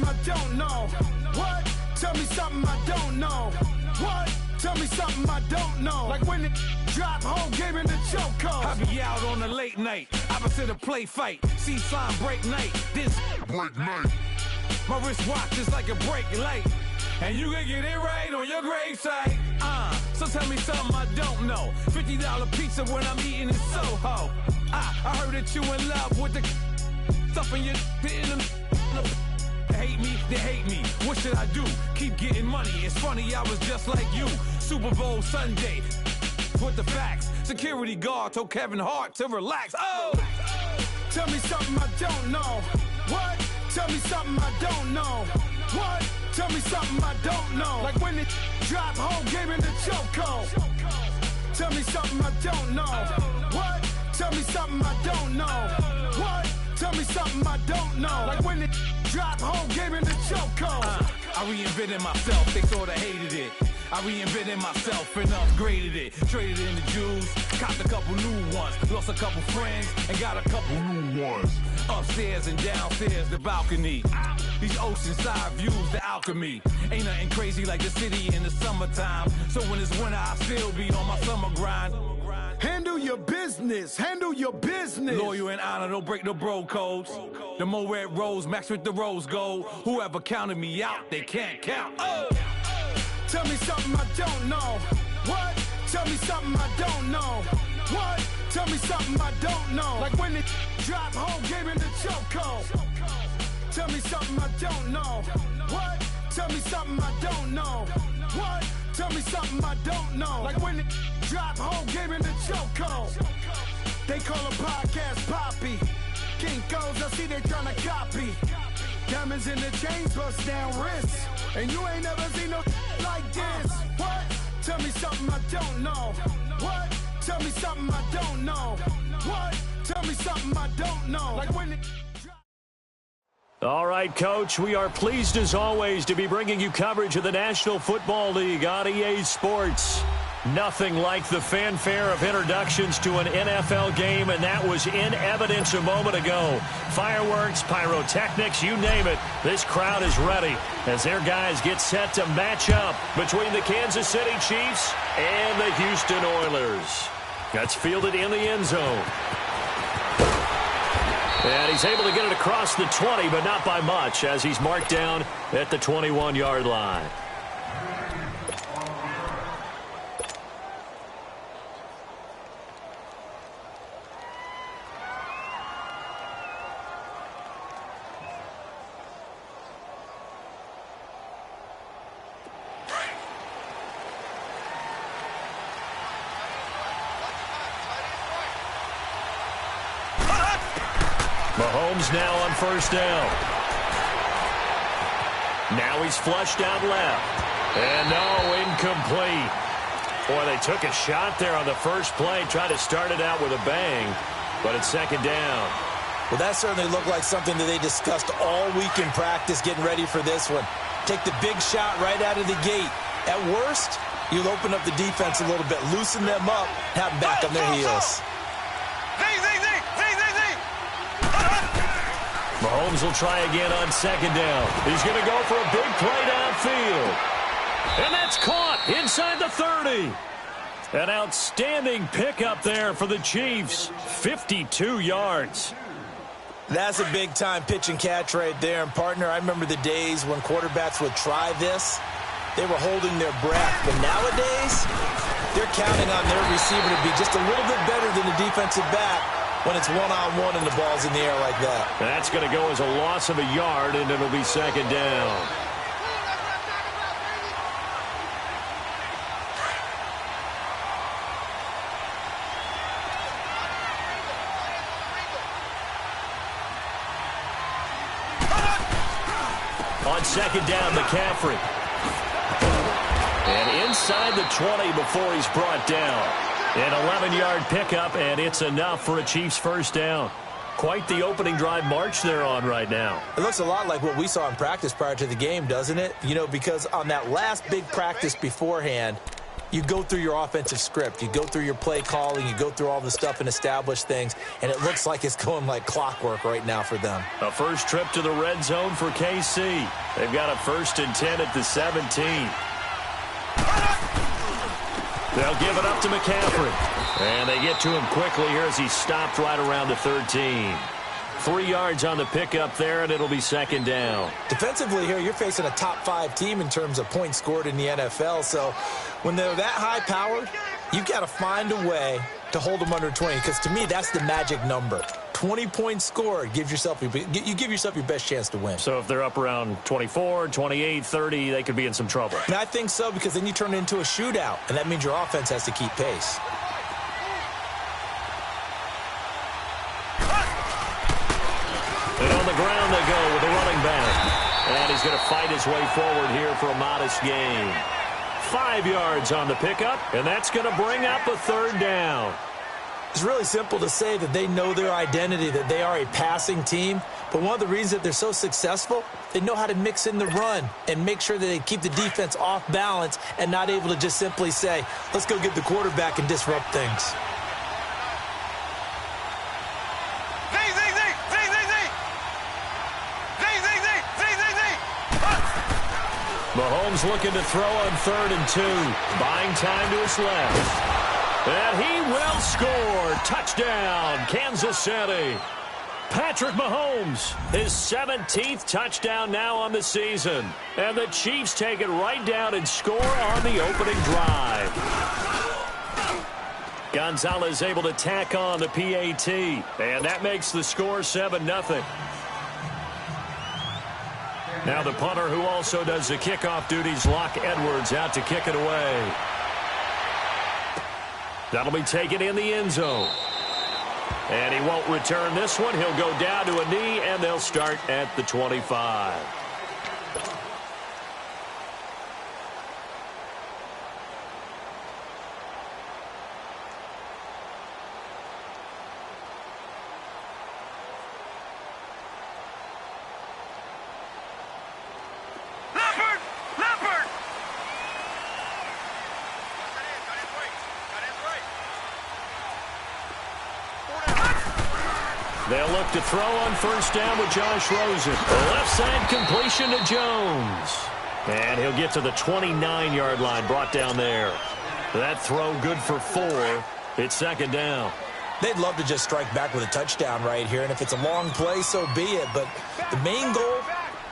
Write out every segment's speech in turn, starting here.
something I don't know. What? Tell me something I don't know. What? Tell me something I don't know. Like when it drop, whole game in the chokehold. I be out on a late night, opposite a play fight. See slime break night, this break night. My wristwatch is like a brake light, and you can get it right on your gravesite. So tell me something I don't know. $50 pizza when I'm eating in Soho. I heard that you in love with the stuff in your hate me, they hate me. What should I do? Keep getting money. It's funny, I was just like you. Super Bowl Sunday with the facts. Security guard told Kevin Hart to relax. Oh! Tell me something I don't know. What? Tell me something I don't know. What? Tell me something I don't know. Like when it drop, whole game in the chokehold. Tell me something I don't know. What? Tell me something I don't know. What? Tell me something I don't know. Like when it drop, whole game in the chokehold. I reinvented myself, they sorta hated it. I reinvented myself and upgraded it. Traded in the Jews, copped a couple new ones. Lost a couple friends and got a couple new ones. Upstairs and downstairs, the balcony. These oceanside views, the alchemy. Ain't nothing crazy like the city in the summertime. So when it's winter, I still be on my summer grind. Handle your business, handle your business. Loyal and honor, don't break no bro codes. The more red rose, max with the rose gold. Whoever counted me out, they can't count. Oh! Tell me something I don't know. What? Tell me something I don't know. What? Tell me something I don't know. Like when it drop, whole game in the chokehold. Tell me something I don't know. What? Tell me something I don't know. What? Tell me something I don't know. Like when it drop, whole game in the chokehold. They call a podcast Poppy. Kinkos, I see they tryna copy. Diamonds in the chains, bust down wrists. And you ain't never seen no like this. What? Tell me something I don't know. What? Tell me something I don't know. What? Tell me something I don't know. Like when it... All right, Coach, we are pleased as always to be bringing you coverage of the National Football League on EA Sports. Nothing like the fanfare of introductions to an NFL game, and that was in evidence a moment ago. Fireworks, pyrotechnics, you name it. This crowd is ready as their guys get set to match up between the Kansas City Chiefs and the Houston Oilers. That's fielded in the end zone. And he's able to get it across the 20, but not by much, as he's marked down at the 21-yard line. Mahomes now on first down. Now he's flushed out left. And no, incomplete. Boy, they took a shot there on the first play, tried to start it out with a bang, but it's second down. Well, that certainly looked like something that they discussed all week in practice, getting ready for this one. Take the big shot right out of the gate. At worst, you'll open up the defense a little bit, loosen them up, have them back on their heels. Mahomes will try again on second down. He's going to go for a big play downfield. And that's caught inside the 30. An outstanding pickup there for the Chiefs. 52 yards. That's a big-time pitch and catch right there. And, partner, I remember the days when quarterbacks would try this. They were holding their breath. But nowadays, they're counting on their receiver to be just a little bit better than the defensive back when it's one-on-one and the ball's in the air like that. That's going to go as a loss of a yard, and it'll be second down. On second down, McCaffrey. And inside the 20 before he's brought down. An 11-yard pickup, and it's enough for a Chiefs first down. Quite the opening drive march they're on right now. It looks a lot like what we saw in practice prior to the game, doesn't it? You know, because on that last big practice beforehand, you go through your offensive script. You go through your play calling. You go through all the stuff and establish things, and it looks like it's going like clockwork right now for them. A first trip to the red zone for KC. They've got a 1st and 10 at the 17. They'll give it up to McCaffrey. And they get to him quickly here as he stopped right around the 13. 3 yards on the pickup there, and it'll be 2nd down. Defensively here, you're facing a top 5 team in terms of points scored in the NFL. So when they're that high-powered, you've got to find a way to hold them under 20. Because to me, that's the magic number. 20 points scored, you give yourself your best chance to win. So if they're up around 24, 28, 30, they could be in some trouble. And I think so, because then you turn it into a shootout, and that means your offense has to keep pace. And on the ground they go with the running back. And he's going to fight his way forward here for a modest gain. 5 yards on the pickup, and that's going to bring up a 3rd down. It's really simple to say that they know their identity, that they are a passing team. But one of the reasons that they're so successful, they know how to mix in the run and make sure that they keep the defense off balance and not able to just simply say, let's go get the quarterback and disrupt things. Mahomes looking to throw on 3rd and 2. Buying time to his left. And he will score. Touchdown, Kansas City. Patrick Mahomes, his 17th touchdown now on the season. And the Chiefs take it right down and score on the opening drive. Gonzalez able to tack on the PAT. And that makes the score 7-0. Now the punter, who also does the kickoff duties, Locke Edwards, out to kick it away. That'll be taken in the end zone. And he won't return this one. He'll go down to a knee, and they'll start at the 25. They'll look to throw on 1st down with Josh Rosen. Left side completion to Jones. And he'll get to the 29-yard line, brought down there. That throw good for 4. It's 2nd down. They'd love to just strike back with a touchdown right here, and if it's a long play, so be it. But the main goal,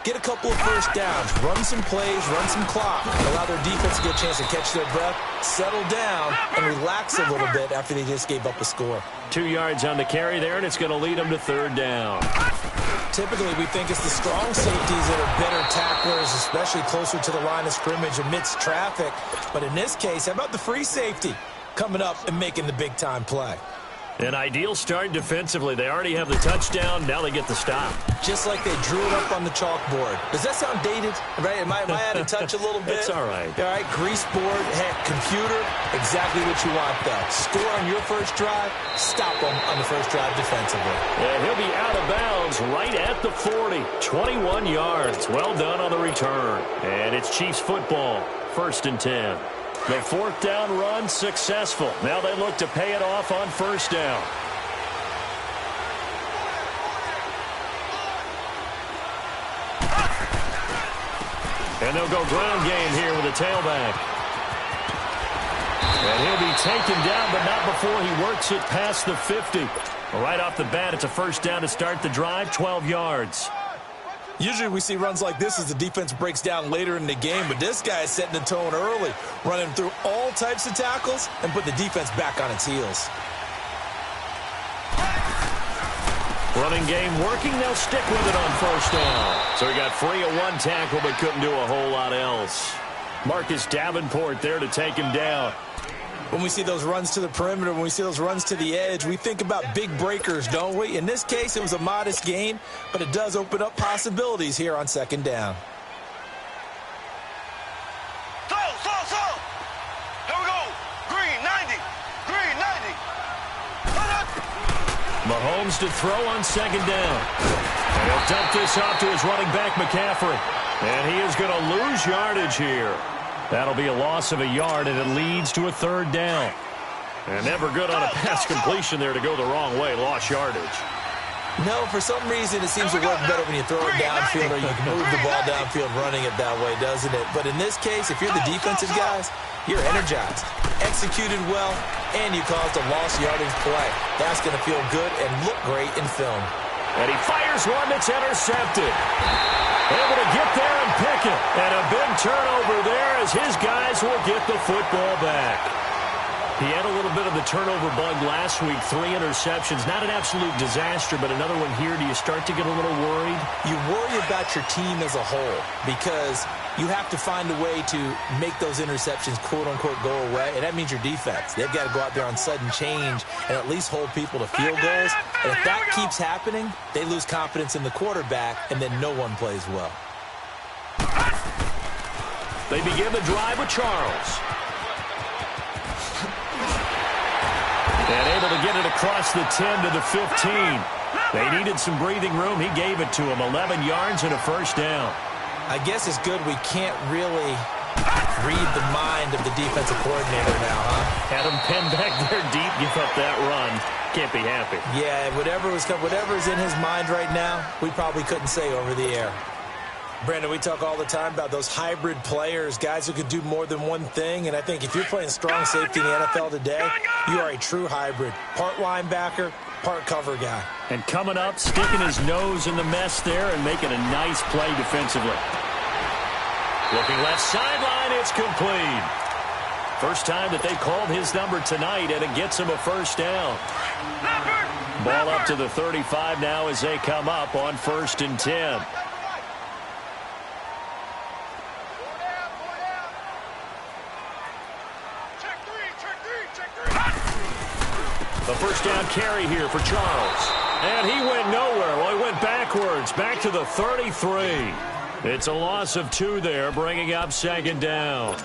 get a couple of 1st downs, run some plays, run some clock, allow their defense to get a chance to catch their breath, settle down, and relax a little bit after they just gave up a score. 2 yards on the carry there, and it's going to lead them to 3rd down. Typically, we think it's the strong safeties that are better tacklers, especially closer to the line of scrimmage amidst traffic. But in this case, how about the free safety coming up and making the big-time play? An ideal start defensively. They already have the touchdown. Now they get the stop. Just like they drew it up on the chalkboard. Does that sound dated? Right? Am I out of touch a little bit? It's all right. All right, grease board, heck, computer, exactly what you want there. Score on your first drive, stop them on the first drive defensively. And he'll be out of bounds right at the 40. 21 yards. Well done on the return. And it's Chiefs football. 1st and 10. The 4th down run successful. Now they look to pay it off on 1st down. And they'll go ground game here with a tailback. And he'll be taken down, but not before he works it past the 50. Right off the bat, it's a 1st down to start the drive, 12 yards. Usually we see runs like this as the defense breaks down later in the game, but this guy is setting the tone early, running through all types of tackles and put the defense back on its heels. Running game working. They'll stick with it on 1st down. So he got free of 1 tackle, but couldn't do a whole lot else. Marcus Davenport there to take him down. When we see those runs to the perimeter, when we see those runs to the edge, we think about big breakers, don't we? In this case, it was a modest gain, but it does open up possibilities here on 2nd down. Slow. Here we go. Green 90. Green 90. Mahomes to throw on 2nd down. And he'll dump this off to his running back, McCaffrey. And he is going to lose yardage here. That'll be a loss of a yard, and it leads to a third down. And never good on a pass completion there to go the wrong way. Lost yardage. No, for some reason, it seems to work better when you throw it downfield or you can move the ball downfield running it that way, doesn't it? But in this case, if you're the defensive guys, you're energized, executed well, and you caused a lost yardage play. That's going to feel good and look great in film. And he fires one that's intercepted. Able to get there and pick it. And a big turnover there as his guys will get the football back. He had a little bit of the turnover bug last week, 3 interceptions. Not an absolute disaster, but another one here. Do you start to get a little worried? You worry about your team as a whole because you have to find a way to make those interceptions, quote-unquote, go away, and that means your defense. They've got to go out there on sudden change and at least hold people to field goals. And if that keeps happening, they lose confidence in the quarterback, and then no one plays well. They begin the drive with Charles. And able to get it across the 10 to the 15. They needed some breathing room. He gave it to them. 11 yards and a first down. I guess it's good we can't really read the mind of the defensive coordinator now, huh? Had him pinned back there deep, give up that run. Can't be happy. Yeah, whatever's in his mind right now, we probably couldn't say over the air. Brandon, we talk all the time about those hybrid players, guys who could do more than one thing, and I think if you're playing strong safety in the NFL today, you are a true hybrid. Part linebacker, part cover guy. And coming up, sticking his nose in the mess there and making a nice play defensively. Looking left sideline, it's complete. First time that they called his number tonight, and it gets him a first down. Ball up to the 35 now as they come up on 1st and 10. The first down carry here for Charles. And he went nowhere. Well, he went backwards, back to the 33. It's a loss of 2 there, bringing up 2nd down.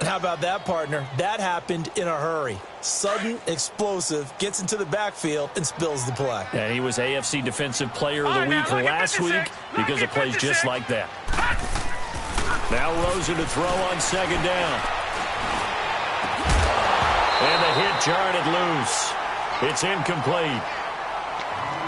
How about that, partner? That happened in a hurry. Sudden, explosive, gets into the backfield, and spills the play. And he was AFC Defensive Player of the Week last week because of plays just like that. Now Rosen to throw on 2nd down. And the hit jarred it loose. It's incomplete.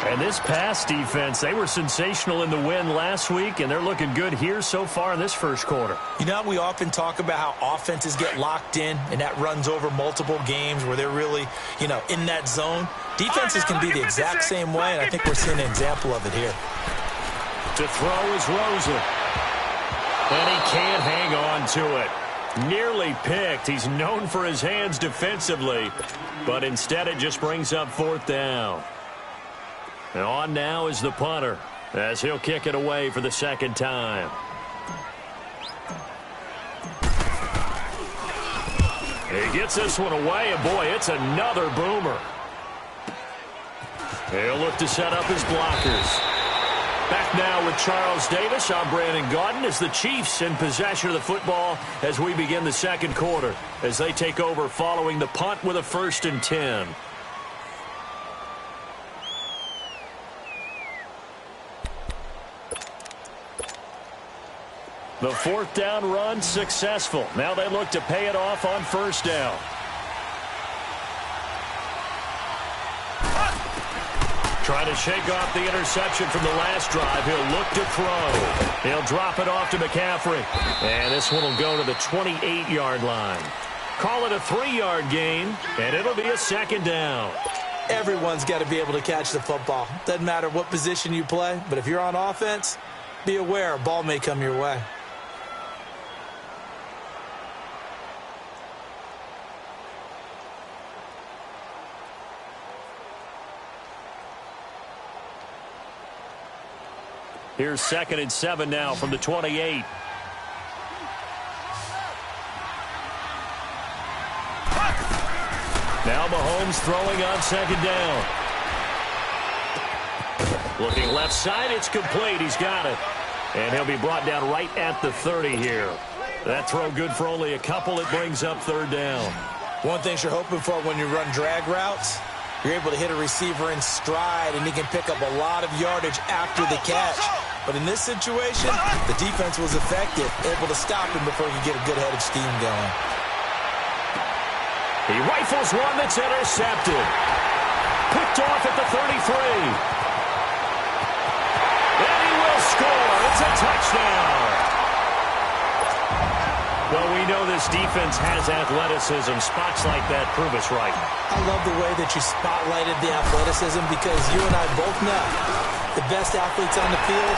And this pass defense, they were sensational in the win last week, and they're looking good here so far in this first quarter. You know, we often talk about how offenses get locked in, and that runs over multiple games where they're really, in that zone. Defenses can be the exact same way, and I think we're seeing an example of it here. To throw is Rosen. And he can't hang on to it. Nearly picked. He's known for his hands defensively, but instead it just brings up 4th down. And on now is the punter as he'll kick it away for the 2nd time. He gets this one away, and boy, it's another boomer. He'll look to set up his blockers. Back now with Charles Davis. I'm Brandon Gaudin as the Chiefs in possession of the football as we begin the 2nd quarter as they take over following the punt with a 1st and 10. The 4th down run successful. Now they look to pay it off on 1st down. Trying to shake off the interception from the last drive. He'll look to throw. He'll drop it off to McCaffrey. And this one will go to the 28-yard line. Call it a 3-yard gain, and it'll be a 2nd down. Everyone's got to be able to catch the football. Doesn't matter what position you play, but if you're on offense, be aware a ball may come your way. Here's 2nd and 7 now from the 28. Now Mahomes throwing on 2nd down. Looking left side, it's complete. He's got it. And he'll be brought down right at the 30 here. That throw good for only a couple. It brings up 3rd down. One thing you're hoping for when you run drag routes, you're able to hit a receiver in stride, and he can pick up a lot of yardage after the catch. But in this situation, the defense was effective, able to stop him before he could get a good head of steam going. He rifles one that's intercepted. Picked off at the 33. And he will score. It's a touchdown. Well, we know this defense has athleticism. Spots like that prove us right. I love the way that you spotlighted the athleticism because you and I both know the best athletes on the field,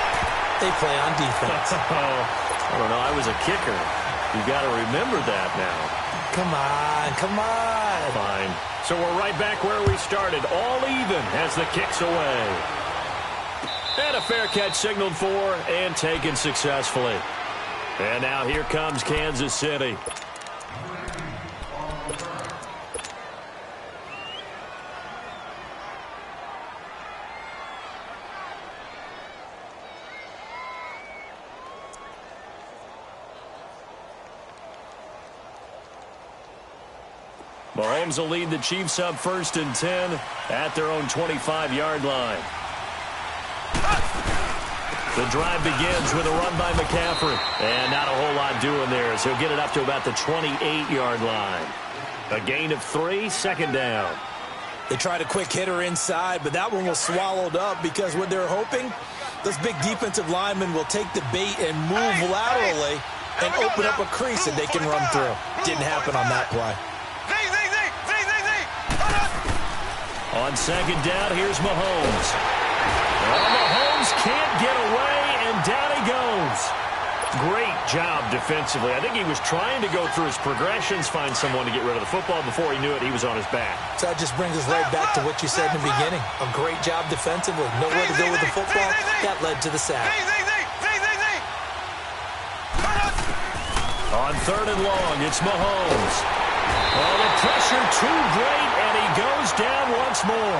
they play on defense. I don't know. I was a kicker. You got to remember that now. Come on, come on. Fine. So we're right back where we started. All even as the kick's away. And a fair catch signaled for and taken successfully. And now here comes Kansas City. Mahomes will lead the Chiefs up 1st and 10 at their own 25-yard line. The drive begins with a run by McCaffrey. And not a whole lot doing there as he'll get it up to about the 28-yard line. A gain of 3, 2nd down. They tried a quick hitter inside, but that one was swallowed up because what they're hoping, those big defensive linemen will take the bait and move laterally and open up a crease that they can run through. Didn't happen on that play. On 2nd down, here's Mahomes. Well, Mahomes can't get away, and down he goes. Great job defensively. I think he was trying to go through his progressions, find someone to get rid of the football. Before he knew it, he was on his back. So that just brings us right back to what you said in the beginning. A great job defensively. Nowhere to go with the football. That led to the sack. On 3rd and long, it's Mahomes. Oh, the pressure too great, and he goes down once more.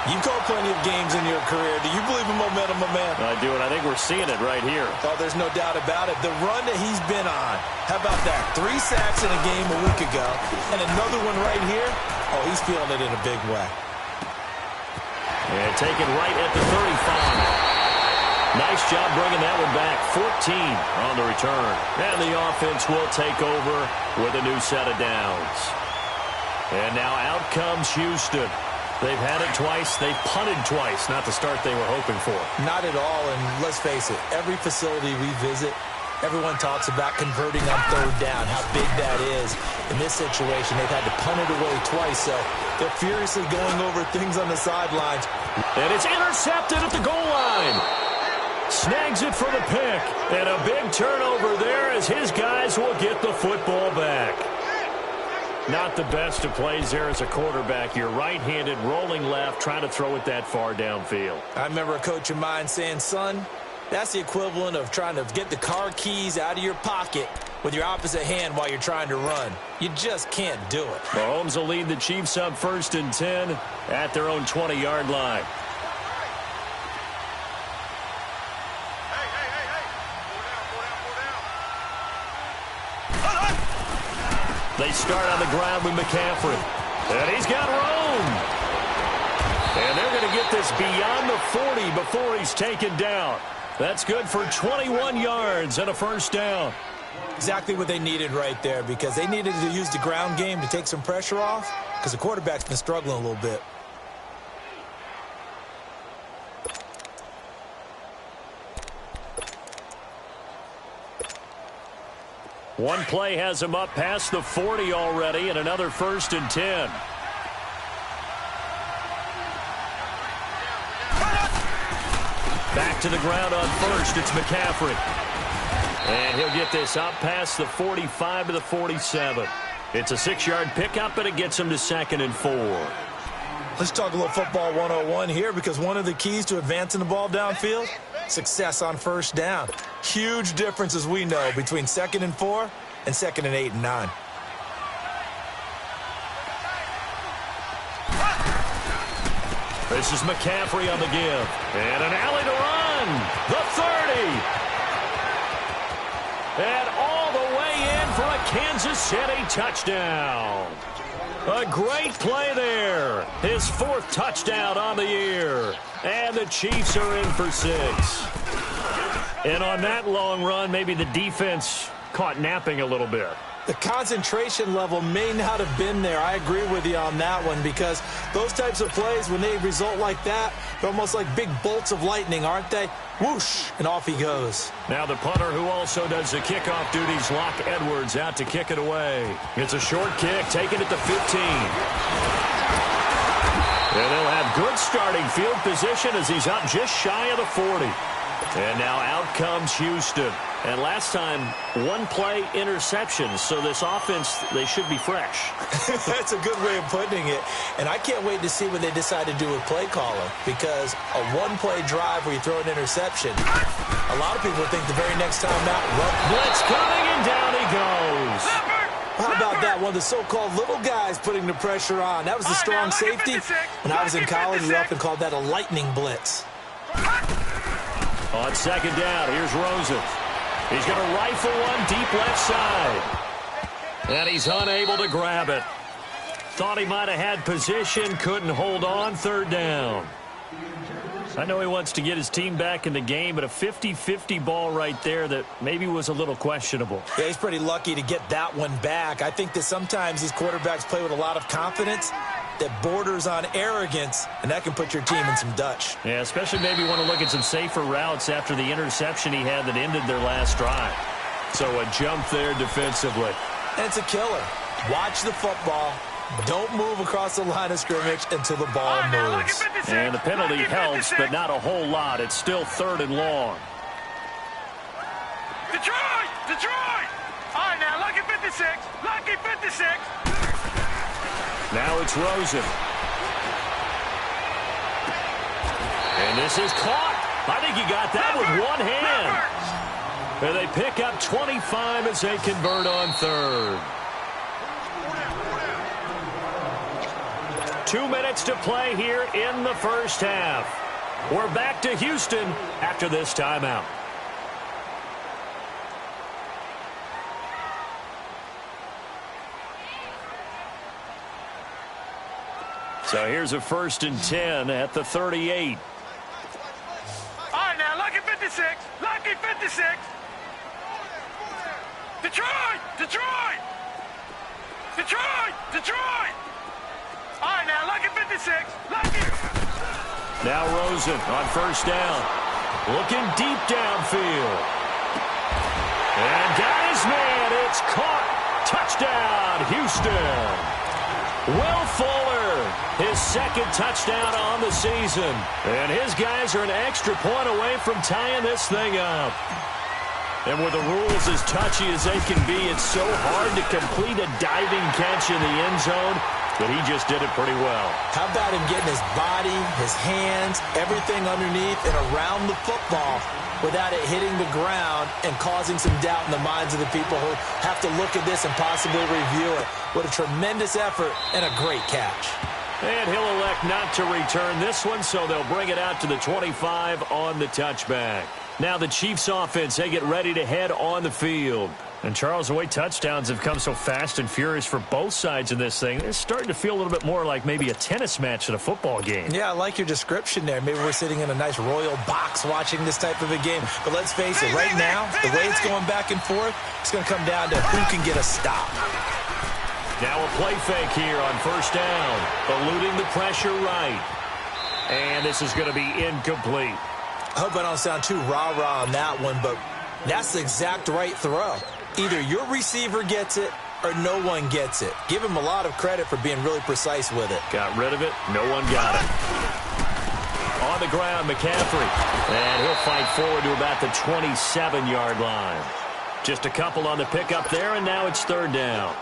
You've called plenty of games in your career. Do you believe in momentum, my man? I do, and I think we're seeing it right here. Oh, there's no doubt about it. The run that he's been on. How about that? 3 sacks in a game a week ago, and another one right here. Oh, he's feeling it in a big way. And taken right at the 35. Nice job bringing that one back. 14 on the return. And the offense will take over with a new set of downs. And now out comes Houston. They've had it twice. They've punted twice. Not the start they were hoping for. Not at all, and let's face it, every facility we visit, everyone talks about converting on 3rd down, how big that is. In this situation, they've had to punt it away twice, so they're furiously going over things on the sidelines. And it's intercepted at the goal line. Snags it for the pick. And a big turnover there as his guys will get the football back. Not the best of plays there as a quarterback. You're right-handed, rolling left, trying to throw it that far downfield. I remember a coach of mine saying, son, that's the equivalent of trying to get the car keys out of your pocket with your opposite hand while you're trying to run. You just can't do it. Mahomes will lead the Chiefs up 1st and 10 at their own 20-yard line. They start on the ground with McCaffrey. And he's got room. And they're going to get this beyond the 40 before he's taken down. That's good for 21 yards and a 1st down. Exactly what they needed right there because they needed to use the ground game to take some pressure off because the quarterback's been struggling a little bit. One play has him up past the 40 already and another 1st and 10. Back to the ground on 1st. It's McCaffrey. And he'll get this up past the 45 to the 47. It's a 6-yard pickup, and it gets him to 2nd and 4. Let's talk a little football 101 here because one of the keys to advancing the ball downfield, success on 1st down. Huge difference, as we know, between 2nd and 4 and 2nd and 8 and 9. This is McCaffrey on the give. And an alley to run. The 30. And all the way in for a Kansas City touchdown. A great play there. His 4th touchdown on the year. And the Chiefs are in for 6. And on that long run, maybe the defense caught napping a little bit. The concentration level may not have been there. I agree with you on that one, because those types of plays, when they result like that, they're almost like big bolts of lightning, aren't they? Whoosh, and off he goes. Now the punter who also does the kickoff duties, Locke Edwards, out to kick it away. It's a short kick, taking it to 15. And they'll have good starting field position as he's up just shy of the 40. And now out comes Houston. And last time, one-play interceptions. So this offense, they should be fresh. That's a good way of putting it. And I can't wait to see what they decide to do with play calling, because a one-play drive where you throw an interception, a lot of people think the very next time out, blitz coming, and down he goes. How about that? One of the so-called little guys putting the pressure on. That was the strong safety. When I was in college, we often called that a lightning blitz. On second down, here's Rosen. He's going to rifle one deep left side. And he's unable to grab it. Thought he might have had position, couldn't hold on. Third down. I know he wants to get his team back in the game, but a 50-50 ball right there that maybe was a little questionable. Yeah, he's pretty lucky to get that one back. I think that sometimes these quarterbacks play with a lot of confidence that borders on arrogance, and that can put your team in some Dutch. Yeah, especially maybe want to look at some safer routes after the interception he had that ended their last drive. So a jump there defensively. And it's a killer. Watch the football. Don't move across the line of scrimmage until the ball moves. And the penalty helps, but not a whole lot. It's still third and long. Detroit! Detroit! All right, now, lucky 56. Lucky 56. Now it's Rosen. And this is caught. I think he got that with one hand. And they pick up 25 as they convert on third. 2 minutes to play here in the first half. We're back to Houston after this timeout. So here's a 1st and 10 at the 38. All right, now, lucky 56. Lucky 56. Detroit! Detroit! Detroit! Detroit! All right, now, lucky 56. Lucky. Now Rosen on 1st down. Looking deep downfield. And got his man. It's caught. Touchdown, Houston. Will Fuller, his 2nd touchdown on the season. And his guys are an extra point away from tying this thing up. And with the rules as touchy as they can be, it's so hard to complete a diving catch in the end zone, but he just did it pretty well. How about him getting his body, his hands, everything underneath and around the football without it hitting the ground and causing some doubt in the minds of the people who have to look at this and possibly review it. What a tremendous effort and a great catch. And he'll elect not to return this one, so they'll bring it out to the 25 on the touchback. Now the Chiefs offense, they get ready to head on the field. And Charles, the way touchdowns have come so fast and furious for both sides in this thing, it's starting to feel a little bit more like maybe a tennis match than a football game. Yeah, I like your description there. Maybe we're sitting in a nice royal box watching this type of a game. But let's face it, right now, the way it's going back and forth, it's going to come down to who can get a stop. Now a play fake here on 1st down, eluding the pressure right. And this is going to be incomplete. I hope I don't sound too rah-rah on that one, but that's the exact right throw. Either your receiver gets it or no one gets it. Give him a lot of credit for being really precise with it. Got rid of it. No one got it. On the ground, McCaffrey. And he'll fight forward to about the 27-yard line. Just a couple on the pickup there, and now it's 3rd down.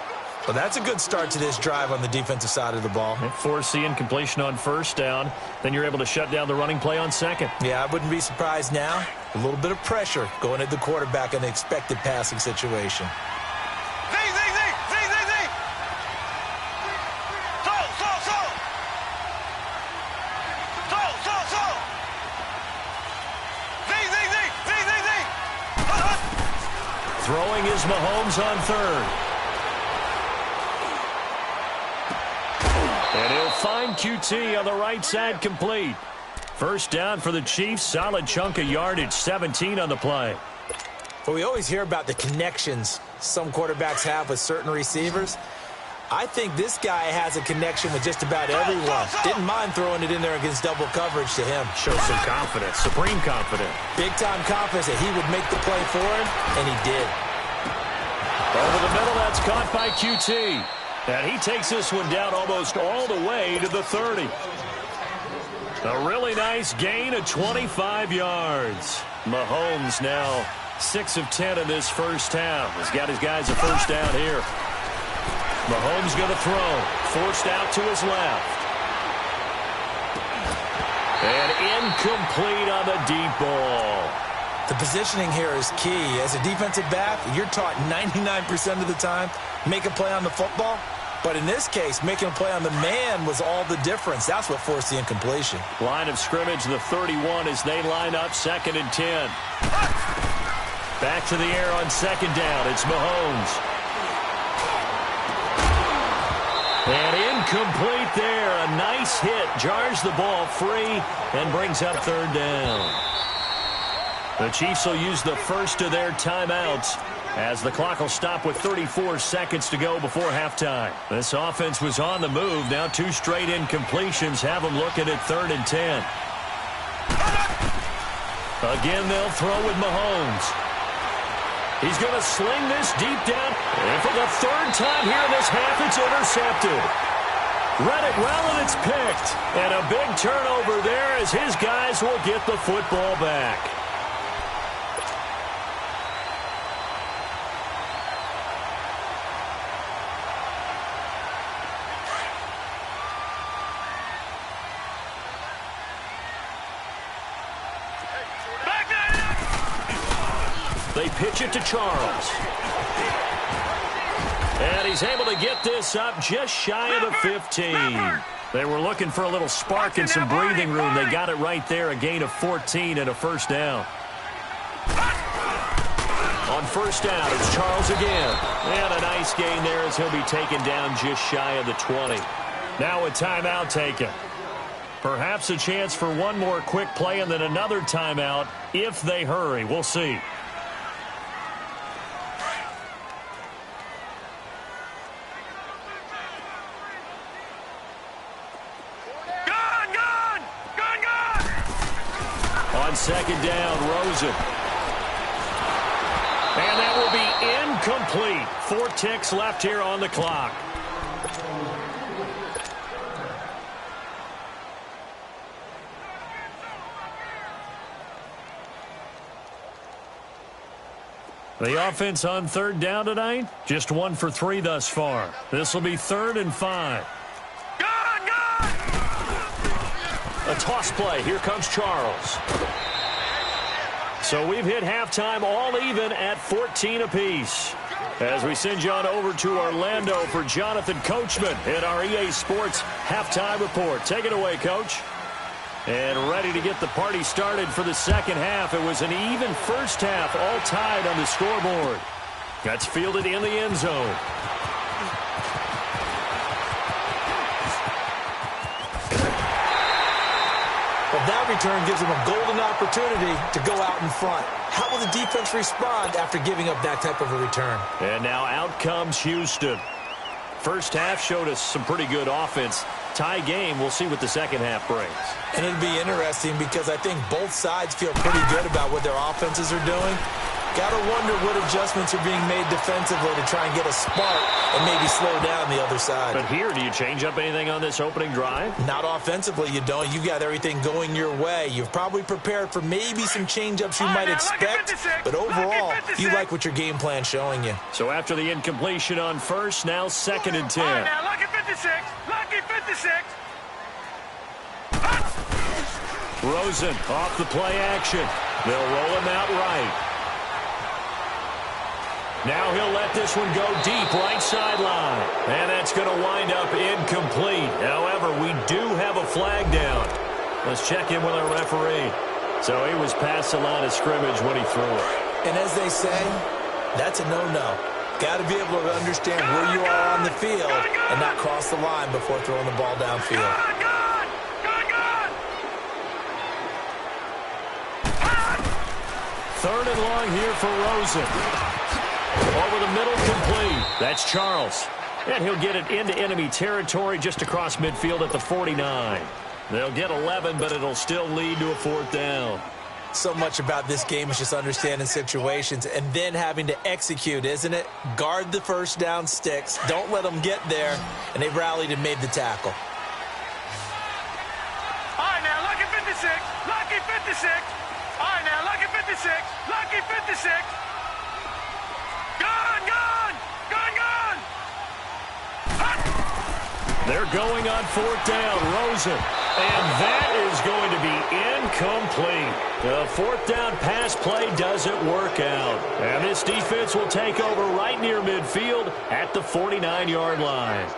Well, that's a good start to this drive on the defensive side of the ball. Force the incompletion on 1st down. Then you're able to shut down the running play on 2nd. Yeah, I wouldn't be surprised now. A little bit of pressure going at the quarterback in an expected passing situation. Throwing is Mahomes on 3rd. And he'll find QT on the right side complete. First down for the Chiefs. Solid chunk of yardage, 17 on the play. Well, we always hear about the connections some quarterbacks have with certain receivers. I think this guy has a connection with just about everyone. Didn't mind throwing it in there against double coverage to him. Shows some confidence, supreme confidence. Big-time confidence that he would make the play for him, and he did. Over the middle, that's caught by QT. And he takes this one down almost all the way to the 30. A really nice gain of 25 yards. Mahomes now 6 of 10 in this first half. He's got his guys a first down here. Mahomes going to throw. Forced out to his left. And incomplete on the deep ball. The positioning here is key. As a defensive back, you're taught 99% of the time, make a play on the football. But in this case, making a play on the man was all the difference. That's what forced the incompletion. Line of scrimmage, the 31 as they line up 2nd and 10. Back to the air on 2nd down. It's Mahomes. And incomplete there. A nice hit. Jars the ball free and brings up 3rd down. The Chiefs will use the first of their timeouts as the clock will stop with 34 seconds to go before halftime. This offense was on the move. Now 2 straight incompletions have them looking at 3rd and 10. Again, they'll throw with Mahomes. He's going to sling this deep down. And for the 3rd time here in this half, it's intercepted. Read it well, and it's picked. And a big turnover there as his guys will get the football back. They pitch it to Charles. And he's able to get this up just shy of the 15. They were looking for a little spark and some breathing room. They got it right there, a gain of 14 and a first down. On first down, it's Charles again. And a nice gain there as he'll be taken down just shy of the 20. Now a timeout taken. Perhaps a chance for one more quick play and then another timeout if they hurry. We'll see. On second down, Rosen. And that will be incomplete. 4 ticks left here on the clock. The offense on 3rd down tonight, just 1 for 3 thus far. This will be 3rd and 5. A toss play. Here comes Charles. So we've hit halftime all even at 14 apiece. As we send you on over to Orlando for Jonathan Coachman in our EA Sports halftime report. Take it away, Coach. And ready to get the party started for the second half. It was an even first half, all tied on the scoreboard. That's fielded in the end zone. Well, that return gives them a golden opportunity to go out in front. How will the defense respond after giving up that type of a return? And now out comes Houston. First half showed us some pretty good offense. Tie game, we'll see what the second half brings. And it'll be interesting because I think both sides feel pretty good about what their offenses are doing. Got to wonder what adjustments are being made defensively to try and get a spark and maybe slow down the other side. But here, do you change up anything on this opening drive? Not offensively, you don't. You've got everything going your way. You've probably prepared for maybe some change-ups you might expect, but overall, you like what your game plan's showing you. So after the incompletion on first, now 2nd and 10. Now, lucky 56. Lucky 56. Rosen off the play action. They'll roll him out right. Now he'll let this one go deep right sideline. And that's going to wind up incomplete. However, we do have a flag down. Let's check in with our referee. So he was past the line of scrimmage when he threw it. And as they say, that's a no-no. Got to be able to understand where you are on the field and not cross the line before throwing the ball downfield. 3rd and long here for Rosen. Over the middle, complete. That's Charles. And he'll get it into enemy territory just across midfield at the 49. They'll get 11, but it'll still lead to a 4th down. So much about this game is just understanding situations and then having to execute, isn't it? Guard the first down sticks. Don't let them get there. And they rallied and made the tackle. All right, now, lucky 56. Lucky 56. All right, now, lucky 56. Lucky 56. Gone, gone. Gone, gone. They're going on 4th down. Rosen. And that is going to be incomplete. The 4th down pass play doesn't work out. And this defense will take over right near midfield at the 49-yard line.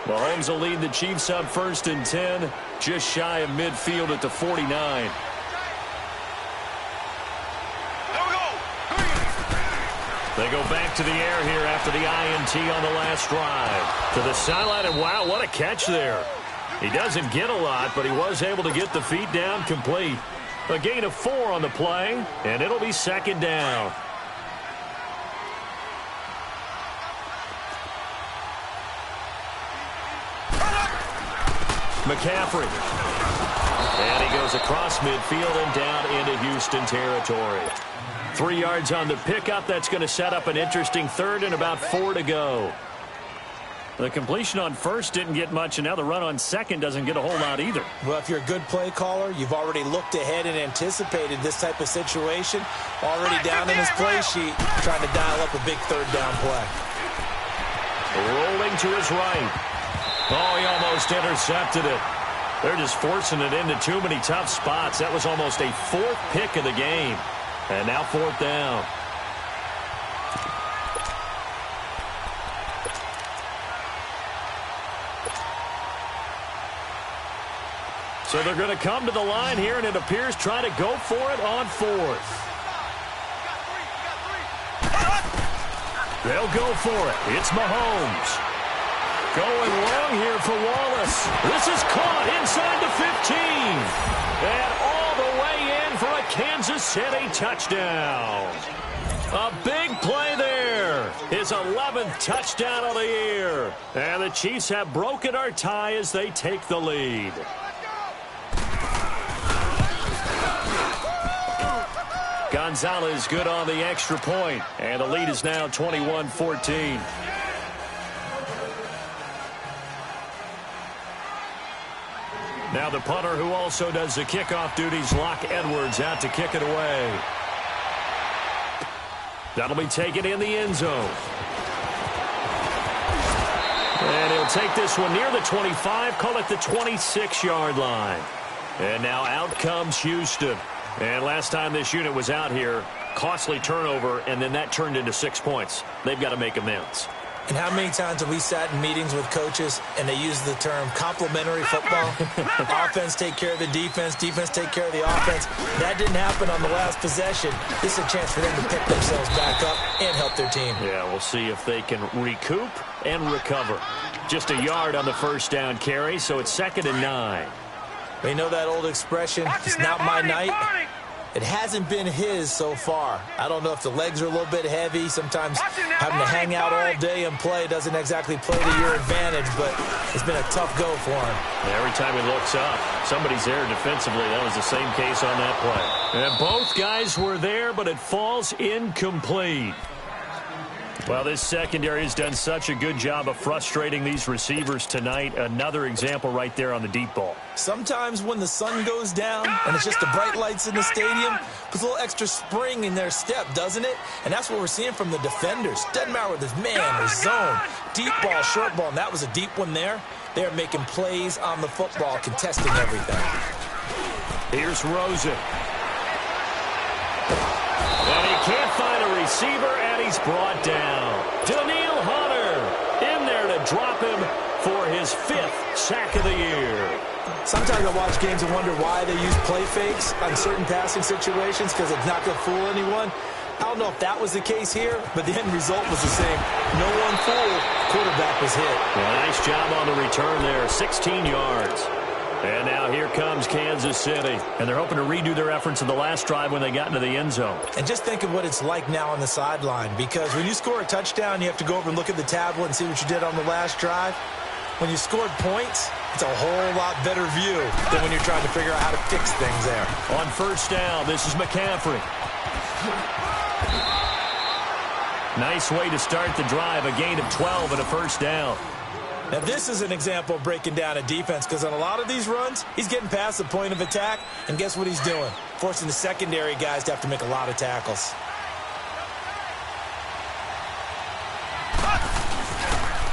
Mahomes will lead the Chiefs up 1st and 10, just shy of midfield at the 49. They go back to the air here after the INT on the last drive. To the sideline, and wow, what a catch there. He doesn't get a lot, but he was able to get the feet down complete. A gain of 4 on the play, and it'll be 2nd down. McCaffrey. And he goes across midfield and down into Houston territory. 3 yards on the pickup. That's going to set up an interesting 3rd and about 4 to go. The completion on 1st didn't get much, and now the run on 2nd doesn't get a whole lot either. Well, if you're a good play caller, you've already looked ahead and anticipated this type of situation. Already down in his play sheet, trying to dial up a big 3rd down play. Rolling to his right. Oh, he almost intercepted it. They're just forcing it into too many tough spots. That was almost a 4th pick of the game. And now 4th down. So they're going to come to the line here, and it appears try to go for it on 4th. They'll go for it. It's Mahomes. Going long here for Wallace. This is caught inside the 15. And all the way in for a Kansas City touchdown. A big play there. His 11th touchdown of the year. And the Chiefs have broken our tie as they take the lead. Gonzalez good on the extra point. And the lead is now 21-14. Now the punter who also does the kickoff duties, Locke Edwards, out to kick it away. That'll be taken in the end zone. And he'll take this one near the 25, call it the 26-yard line. And now out comes Houston. And last time this unit was out here, costly turnover, and then that turned into 6 points. They've got to make amends. And how many times have we sat in meetings with coaches and they use the term complementary football? Offense take care of the defense, defense take care of the offense. That didn't happen on the last possession. This is a chance for them to pick themselves back up and help their team. Yeah, we'll see if they can recoup and recover. Just a yard on the 1st down carry, so it's 2nd and 9. You know that old expression, it's not my night? It hasn't been his so far. I don't know if the legs are a little bit heavy. Sometimes having to hang out all day and play doesn't exactly play to your advantage, but it's been a tough go for him. Every time he looks up, somebody's there defensively. That was the same case on that play. And both guys were there, but it falls incomplete. Well, this secondary has done such a good job of frustrating these receivers tonight. Another example right there on the deep ball. Sometimes when the sun goes down and it's just the bright lights in the stadium, puts a little extra spring in their step, doesn't it? And that's what we're seeing from the defenders. Doesn't matter whether it's man or zone, deep ball, short ball, and that was a deep one there. They're making plays on the football, contesting everything. Here's Rosen. And he can't find a receiver, and he's brought down. Daniil Hunter in there to drop him for his 5th sack of the year. Sometimes I watch games and wonder why they use play fakes on certain passing situations because it's not going to fool anyone. I don't know if that was the case here, but the end result was the same. No one fooled. Quarterback was hit. Well, nice job on the return there. 16 yards. And now here comes Kansas City. And they're hoping to redo their efforts in the last drive when they got into the end zone. And just think of what it's like now on the sideline, because when you score a touchdown, you have to go over and look at the tablet and see what you did on the last drive. When you scored points, it's a whole lot better view than when you're trying to figure out how to fix things there. On first down, this is McCaffrey. Nice way to start the drive, a gain of 12 and a first down. Now, this is an example of breaking down a defense, because on a lot of these runs, he's getting past the point of attack, and guess what he's doing? Forcing the secondary guys to have to make a lot of tackles.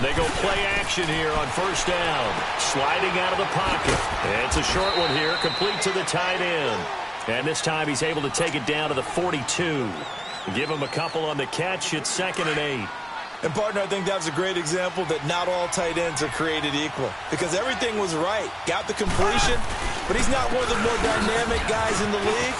They go play action here on first down. Sliding out of the pocket. It's a short one here, complete to the tight end. And this time he's able to take it down to the 42. Give him a couple on the catch. It's 2nd and 8. And, partner, I think that was a great example that not all tight ends are created equal, because everything was right. Got the completion, but he's not one of the more dynamic guys in the league.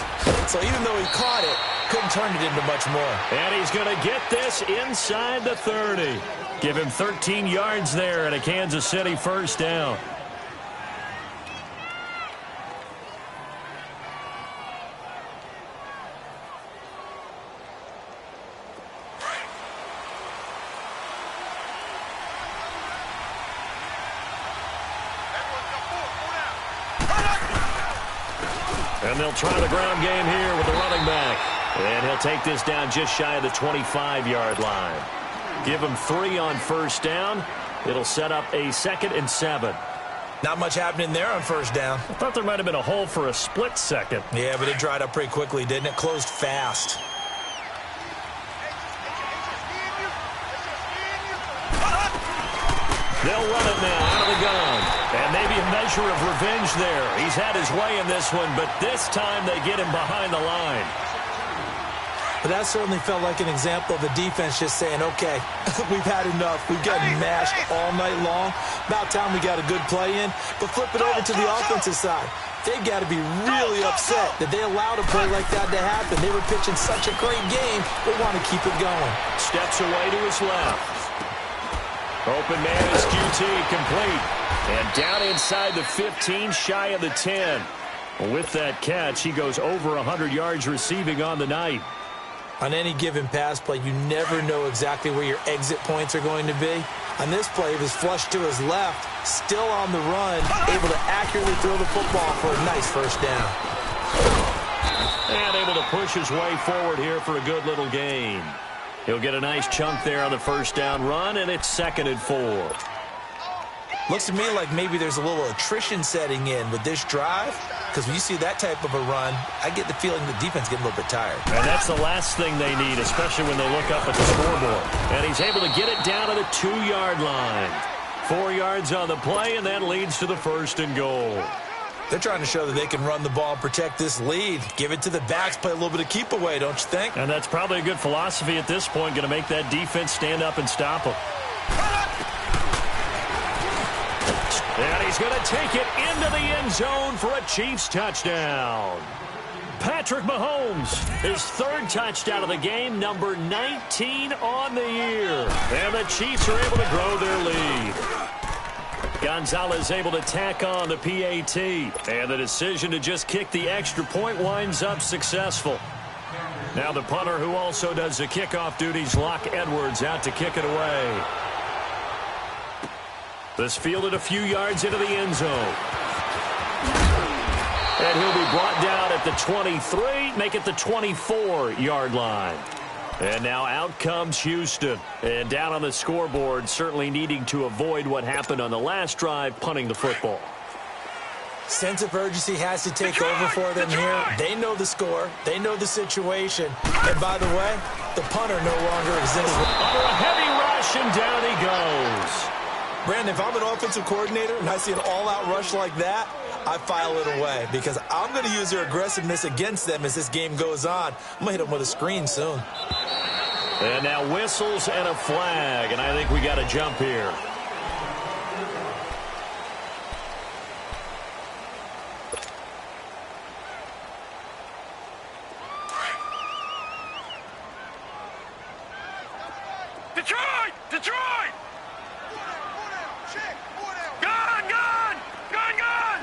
So even though he caught it, couldn't turn it into much more. And he's going to get this inside the 30. Give him 13 yards there and a Kansas City first down. And they'll try the ground game here with the running back. And he'll take this down just shy of the 25-yard line. Give him 3 on first down. It'll set up a 2nd and 7. Not much happening there on first down. I thought there might have been a hole for a split second. Yeah, but it dried up pretty quickly, didn't it? Closed fast. They'll run it now out of the gun. And maybe a measure of revenge there. He's had his way in this one, but this time they get him behind the line. But that certainly felt like an example of the defense just saying, okay, we've had enough. We've gotten mashed all night long. About time we got a good play in. But flip it over to the offensive side. They've got to be really upset that they allowed a play like that to happen. They were pitching such a great game. They want to keep it going. Steps away to his left. Open man is QT, complete. And down inside the 15, shy of the 10. With that catch, he goes over 100 yards receiving on the night. On any given pass play, you never know exactly where your exit points are going to be. On this play, he was flushed to his left, still on the run, able to accurately throw the football for a nice first down. And able to push his way forward here for a good little gain. He'll get a nice chunk there on the first down run, and it's 2nd and 4. Looks to me like maybe there's a little attrition setting in with this drive, because when you see that type of a run, I get the feeling the defense getting a little bit tired. And that's the last thing they need, especially when they look up at the scoreboard. And he's able to get it down to the 2-yard line. 4 yards on the play, and that leads to the 1st and goal. They're trying to show that they can run the ball and protect this lead. Give it to the backs, play a little bit of keep away, don't you think? And that's probably a good philosophy at this point, going to make that defense stand up and stop them. And he's going to take it into the end zone for a Chiefs touchdown. Patrick Mahomes, his 3rd touchdown of the game, number 19 on the year. And the Chiefs are able to grow their lead. Gonzalez able to tack on the PAT. And the decision to just kick the extra point winds up successful. Now the punter, who also does the kickoff duties, Locke Edwards, out to kick it away. This fielded a few yards into the end zone. And he'll be brought down at the 23, make it the 24-yard line. And now out comes Houston. And down on the scoreboard, certainly needing to avoid what happened on the last drive, punting the football. Sense of urgency has to take over for them here. They know the score. They know the situation. And by the way, the punter no longer exists. Under a heavy rush, and down he goes. Brandon, if I'm an offensive coordinator and I see an all-out rush like that, I file it away, because I'm going to use their aggressiveness against them as this game goes on. I'm going to hit them with a screen soon. And now whistles and a flag, and I think we got a jump here. Detroit! Detroit! Gun! Gun! Gun! Gun!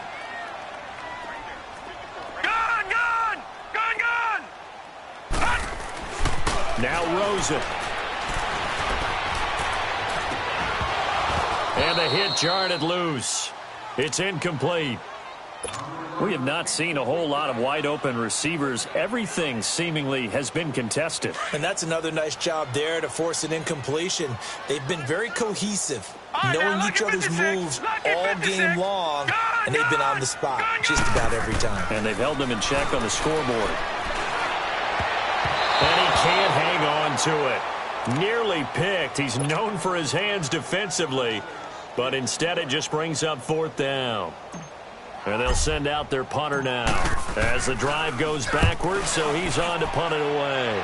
Now Rosen. And the hit jarred it loose. It's incomplete. We have not seen a whole lot of wide-open receivers. Everything seemingly has been contested. And that's another nice job there to force an incompletion. They've been very cohesive, knowing each other's moves all game long, and they've been on the spot just about every time. And they've held them in check on the scoreboard. And he can't hang on to it. Nearly picked. He's known for his hands defensively, but instead it just brings up fourth down. And they'll send out their punter now as the drive goes backwards, so he's on to punt it away.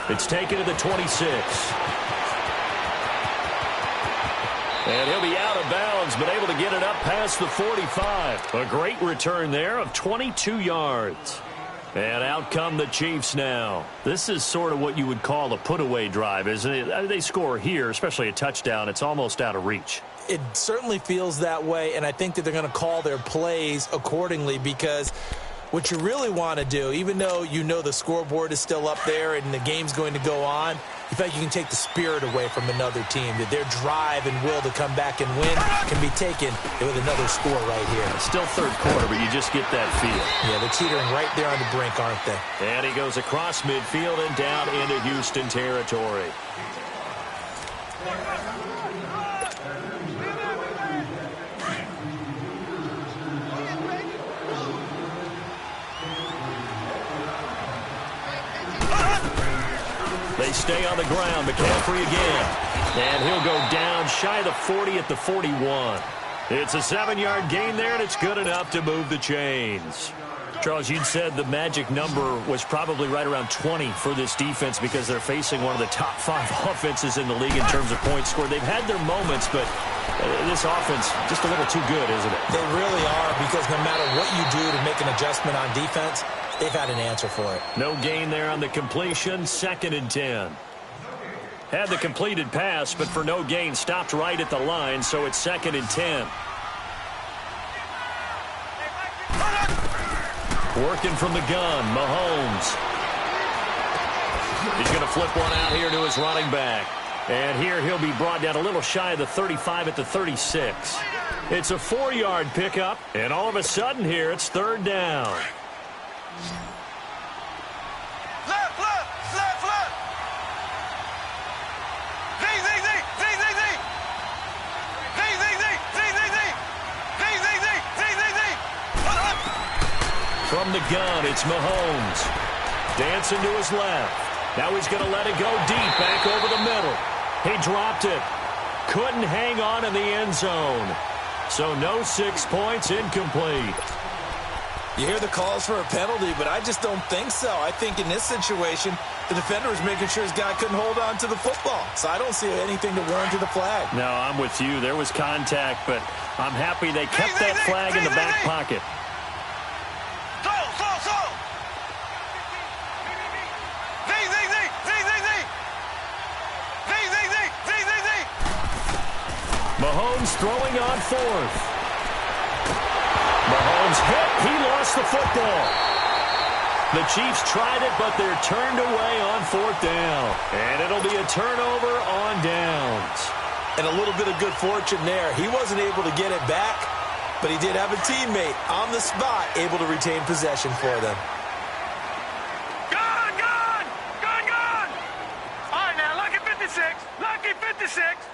It's taken to the 26. And he'll be out of bounds, but able to get it up past the 45. A great return there of 22 yards. And out come the Chiefs now. This is sort of what you would call a put-away drive, isn't it? They score here, especially a touchdown. It's almost out of reach. It certainly feels that way, and I think that they're going to call their plays accordingly, because what you really want to do, even though you know the scoreboard is still up there and the game's going to go on, you feel like you can take the spirit away from another team, that their drive and will to come back and win can be taken with another score right here. It's still third quarter, but you just get that feel. Yeah, they're teetering right there on the brink, aren't they? And he goes across midfield and down into Houston territory. They stay on the ground. McCaffrey again. And he'll go down shy of the 40 at the 41. It's a 7-yard gain there, and it's good enough to move the chains. Charles, you'd said the magic number was probably right around 20 for this defense because they're facing one of the top 5 offenses in the league in terms of points scored. They've had their moments, but this offense just a little too good, isn't it? They really are, because no matter what you do to make an adjustment on defense, they've had an answer for it. No gain there on the completion. 2nd and 10. Had the completed pass, but for no gain, stopped right at the line, so it's 2nd and 10. Working from the gun, Mahomes. He's going to flip one out here to his running back. And here he'll be brought down a little shy of the 35 at the 36. It's a 4-yard pickup, and all of a sudden here it's 3rd down. From the gun, it's Mahomes. Dancing to his left. Now he's going to let it go deep, back over the middle. He dropped it. Couldn't hang on in the end zone. So no 6 points, incomplete. You hear the calls for a penalty, but I just don't think so. I think in this situation, the defender was making sure his guy couldn't hold on to the football. So I don't see anything to warrant to the flag. No, I'm with you. There was contact, but I'm happy they kept that flag in the back pocket. Mahomes throwing on 4th. Mahomes hit. He lost the football. The Chiefs tried it, but they're turned away on 4th down. And it'll be a turnover on downs. And a little bit of good fortune there. He wasn't able to get it back, but he did have a teammate on the spot able to retain possession for them. Gone! All right, now, lucky 56. Lucky 56.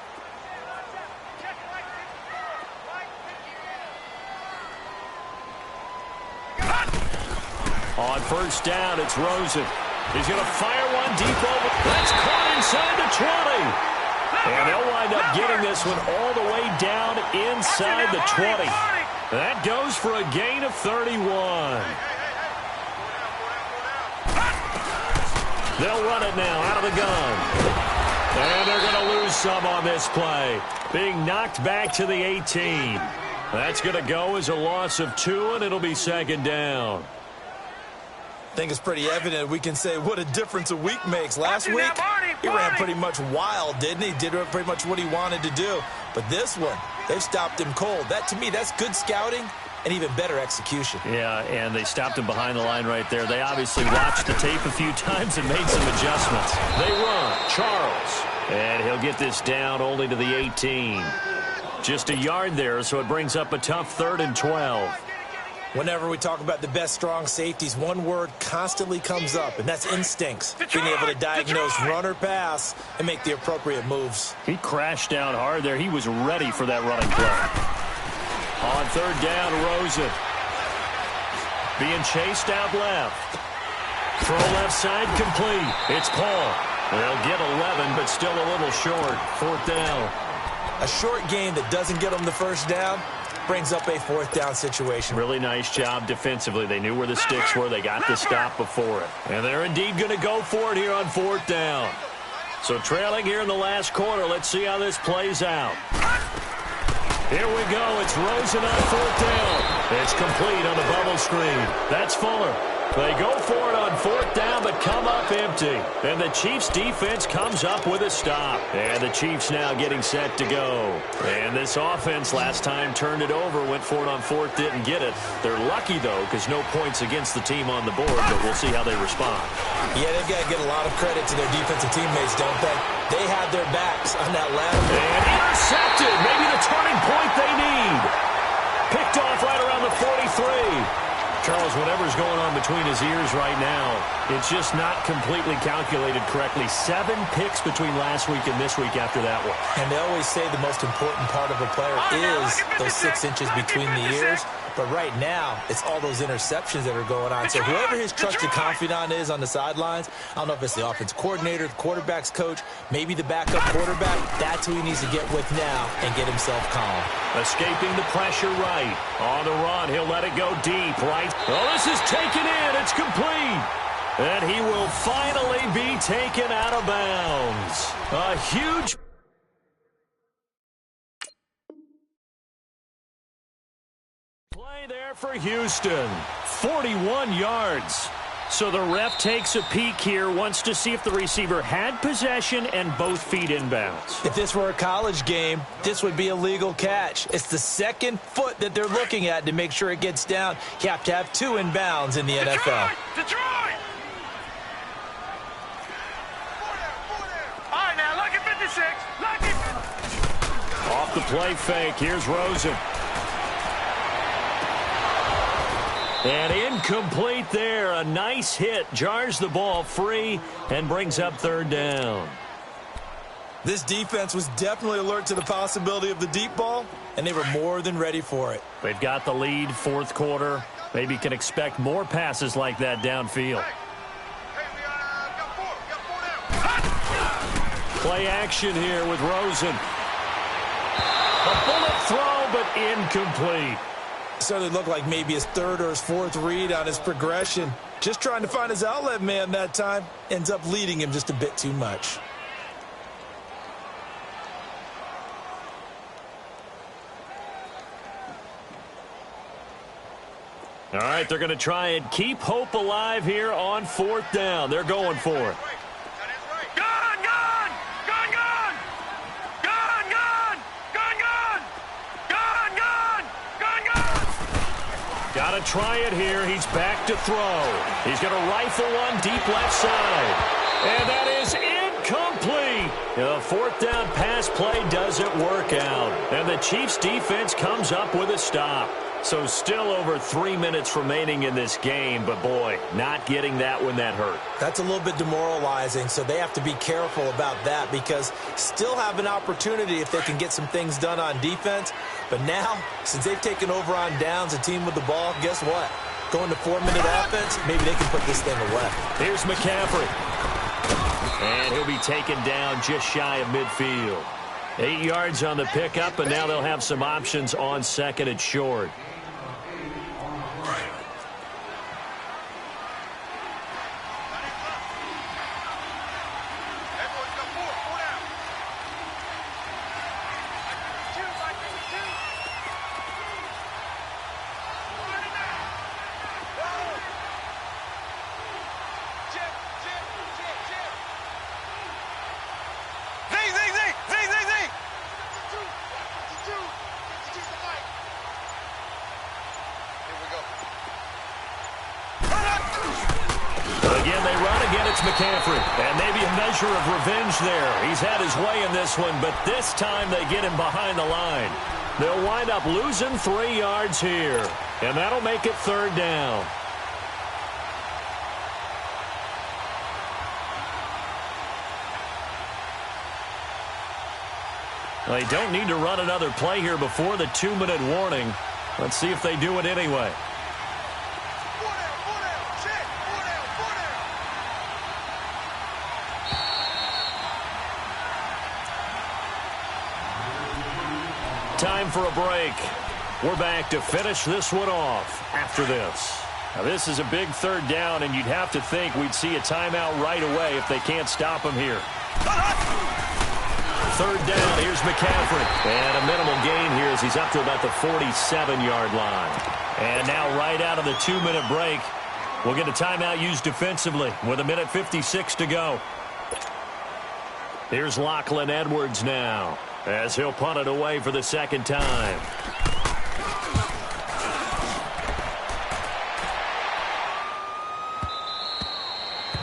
On 1st down, it's Rosen. He's going to fire one deep over. That's caught inside the 20. And they'll wind up getting this one all the way down inside the 20. That goes for a gain of 31. They'll run it now out of the gun. And they're going to lose some on this play. Being knocked back to the 18. That's going to go as a loss of 2, and it'll be 2nd down. I think it's pretty evident we can say what a difference a week makes. Last week, he ran pretty much wild, didn't he? Did pretty much what he wanted to do. But this one, they've stopped him cold. That, to me, that's good scouting and even better execution. Yeah, and they stopped him behind the line right there. They obviously watched the tape a few times and made some adjustments. They run. Charles. And he'll get this down only to the 18. Just a yard there, so it brings up a tough 3rd and 12. Whenever we talk about the best strong safeties, one word constantly comes up, and that's instincts. Being able to diagnose run or pass and make the appropriate moves. He crashed down hard there. He was ready for that running play. On 3rd down, Rosen. Being chased out left. Throw left side complete. It's Paul. They'll get 11, but still a little short. 4th down. A short game that doesn't get them the first down brings up a 4th down situation. Really nice job defensively. They knew where the sticks were. They got the stop before it. And they're indeed going to go for it here on 4th down. So trailing here in the last quarter. Let's see how this plays out. Here we go. It's Rosen on 4th down. It's complete on the bubble screen. That's Fuller. They go for it on 4th down, but come up empty. And the Chiefs defense comes up with a stop. And the Chiefs now getting set to go. And this offense last time turned it over, went for it on 4th, didn't get it. They're lucky, though, because no points against the team on the board, but we'll see how they respond. Yeah, they've got to get a lot of credit to their defensive teammates, don't they? They had their backs on that lateral. And intercepted. Maybe the turning point they need. Picked off right around the 43. Charles, whatever's going on between his ears right now, it's just not completely calculated correctly. 7 picks between last week and this week after that one. And they always say the most important part of a player is those 6 inches between the ears. But right now, it's all those interceptions that are going on. So whoever his trusted confidant is on the sidelines, I don't know if it's the offense coordinator, the quarterback's coach, maybe the backup quarterback, that's who he needs to get with now and get himself calm. Escaping the pressure right. On the run, he'll let it go deep, right? Oh, this is taken in. It's complete. And he will finally be taken out of bounds. A huge play there for Houston. 41 yards. So the ref takes a peek here, wants to see if the receiver had possession and both feet inbounds. If this were a college game, this would be a legal catch. It's the second foot that they're looking at to make sure it gets down. You have to have 2 inbounds in the NFL. Detroit! All right, now, look at 56. Look at... Off the play fake, here's Rosen. And incomplete there. A nice hit. Jars the ball free and brings up 3rd down. This defense was definitely alert to the possibility of the deep ball, and they were more than ready for it. They've got the lead, 4th quarter. Maybe can expect more passes like that downfield. Play action here with Rosen. A bullet throw, but incomplete. Started to look like maybe his 3rd or his 4th read on his progression. Just trying to find his outlet man that time. Ends up leading him just a bit too much. All right, they're going to try and keep hope alive here on 4th down. They're going for it. Got to try it here. He's back to throw. He's going to rifle one deep left side. And that is incomplete. The 4th down pass play doesn't work out. And the Chiefs defense comes up with a stop. So still over 3 minutes remaining in this game. But, boy, not getting that when that hurt. That's a little bit demoralizing, so they have to be careful about that because still have an opportunity if they can get some things done on defense. But now, since they've taken over on downs, a team with the ball, guess what? Going to 4-minute offense, maybe they can put this thing away. Here's McCaffrey. And he'll be taken down just shy of midfield. 8 yards on the pickup, and now they'll have some options on 2nd and short. It's McCaffrey. And maybe a measure of revenge there. He's had his way in this one, but this time they get him behind the line. They'll wind up losing 3 yards here. And that'll make it third down. They don't need to run another play here before the 2-minute warning. Let's see if they do it anyway. Time for a break. We're back to finish this one off after this. Now, this is a big third down, and you'd have to think we'd see a timeout right away if they can't stop him here. Third down, here's McCaffrey. And a minimal gain here as he's up to about the 47-yard line. And now right out of the 2-minute break, we'll get a timeout used defensively with 1:56 to go. Here's Lachlan Edwards now as he'll punt it away for the second time.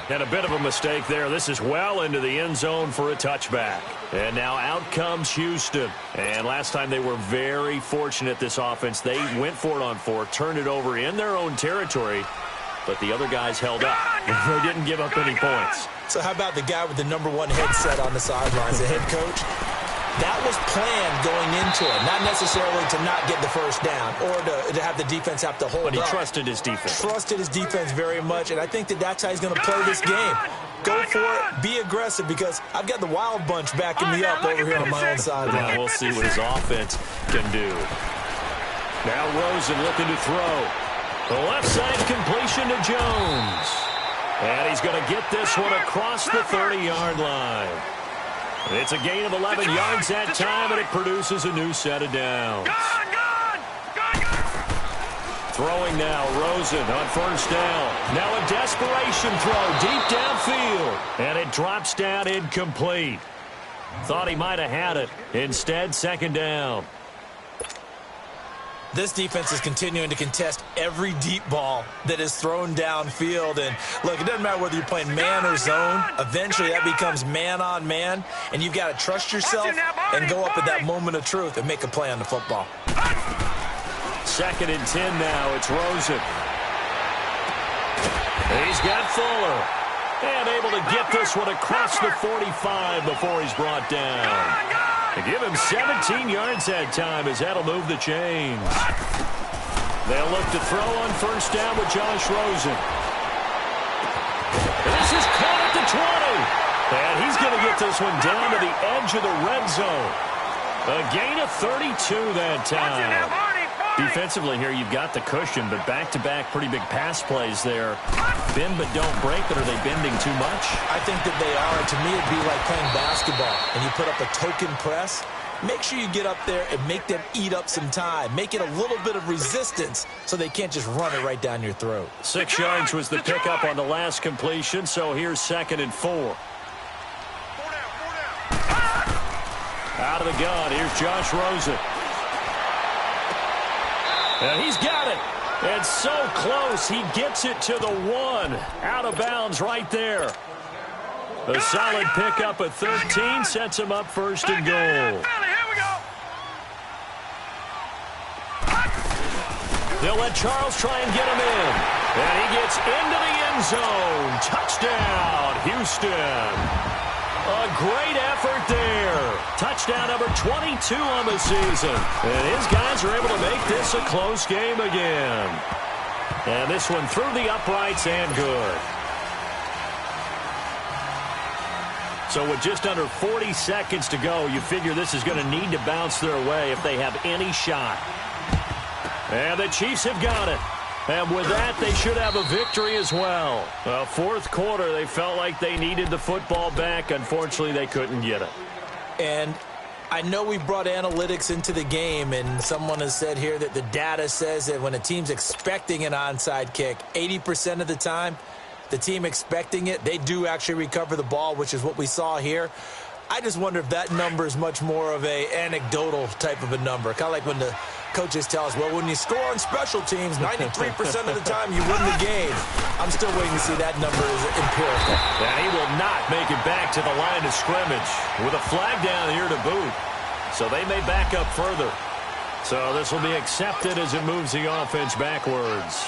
And a bit of a mistake there. This is well into the end zone for a touchback. And now out comes Houston. And last time they were very fortunate, this offense. They went for it on 4, turned it over in their own territory, but the other guys held up. They didn't give up any points. So how about the guy with the #1 headset on the sidelines, the head coach? That was planned going into it, not necessarily to not get the first down or to have the defense have to hold up. But he trusted his defense. Trusted his defense very much, and I think that that's how he's going to play this game. Go for it, be aggressive, because I've got the wild bunch backing me up over here on my own sideline. Now we'll see what his offense can do. Now Rosen looking to throw. The left side completion to Jones. And he's going to get this one across the 30-yard line. It's a gain of 11 yards that time, and it produces a new set of downs. Throwing now, Rosen on first down. Now a desperation throw deep downfield, and it drops down incomplete. Thought he might have had it. Instead, second down. This defense is continuing to contest every deep ball that is thrown downfield. And, look, it doesn't matter whether you're playing man or zone. Eventually, that becomes man-on-man, and you've got to trust yourself and go up at that moment of truth and make a play on the football. 2nd and 10 now. It's Rosen. He's got Fuller. And able to get this one across the 45 before he's brought down. They give him 17 yards that time as that'll move the chains. They'll look to throw on first down with Josh Rosen. This is caught at the 20. And he's going to get this one down to the edge of the red zone. A gain of 32 that time. Defensively here, you've got the cushion, but back-to-back pretty big pass plays there. Bend but don't break, but are they bending too much? I think that they are. To me, it'd be like playing basketball, and you put up a token press. Make sure you get up there and make them eat up some time. Make it a little bit of resistance so they can't just run it right down your throat. 6 yards was the pickup on the last completion, so here's 2nd and 4. Out of the gun, here's Josh Rosen. And he's got it. And so close, he gets it to the 1. Out of bounds right there. A solid pickup at 13 sets him up first and goal. They'll let Charles try and get him in. And he gets into the end zone. Touchdown, Houston. A great effort there. Touchdown number 22 on the season. And his guys are able to make this a close game again. And this one through the uprights and good. So with just under 40 seconds to go, you figure this is going to need to bounce their way if they have any shot. And the Chiefs have got it. And with that, they should have a victory as well. Fourth quarter, they felt like they needed the football back. Unfortunately, they couldn't get it. And I know we brought analytics into the game, and someone has said here that the data says that when a team's expecting an onside kick, 80% of the time, the team expecting it, they do actually recover the ball, which is what we saw here. I just wonder if that number is much more of a anecdotal type of a number, kind of like when the Coaches tell us, well, when you score on special teams, 93% of the time you win the game. I'm still waiting to see that number is empirical. And he will not make it back to the line of scrimmage with a flag down here to boot. So they may back up further. So this will be accepted as it moves the offense backwards.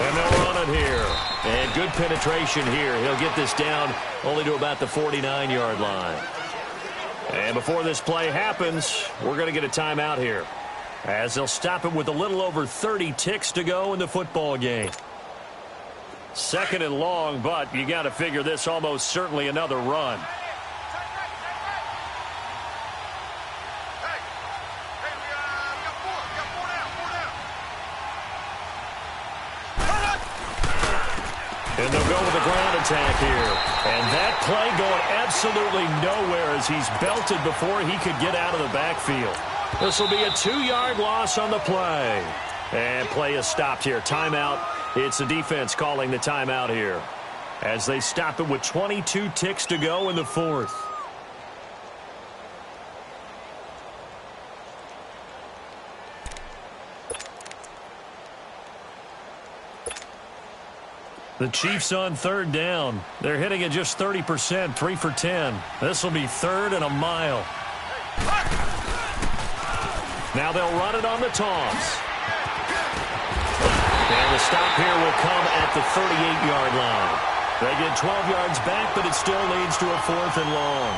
And they'll run it here. And good penetration here. He'll get this down only to about the 49-yard line. And before this play happens, we're going to get a timeout here, as they'll stop it with a little over 30 ticks to go in the football game. Second and long, but you got to figure this almost certainly another run. And they'll go with a ground attack here. And that play going absolutely nowhere as he's belted before he could get out of the backfield. This will be a 2-yard loss on the play. And play is stopped here. Timeout. It's the defense calling the timeout here, as they stop it with 22 ticks to go in the fourth. The Chiefs on third down. They're hitting at just 30%, 3 for 10. This will be 3rd and a mile. Now they'll run it on the toss. And the stop here will come at the 38-yard line. They get 12 yards back, but it still leads to a 4th and long.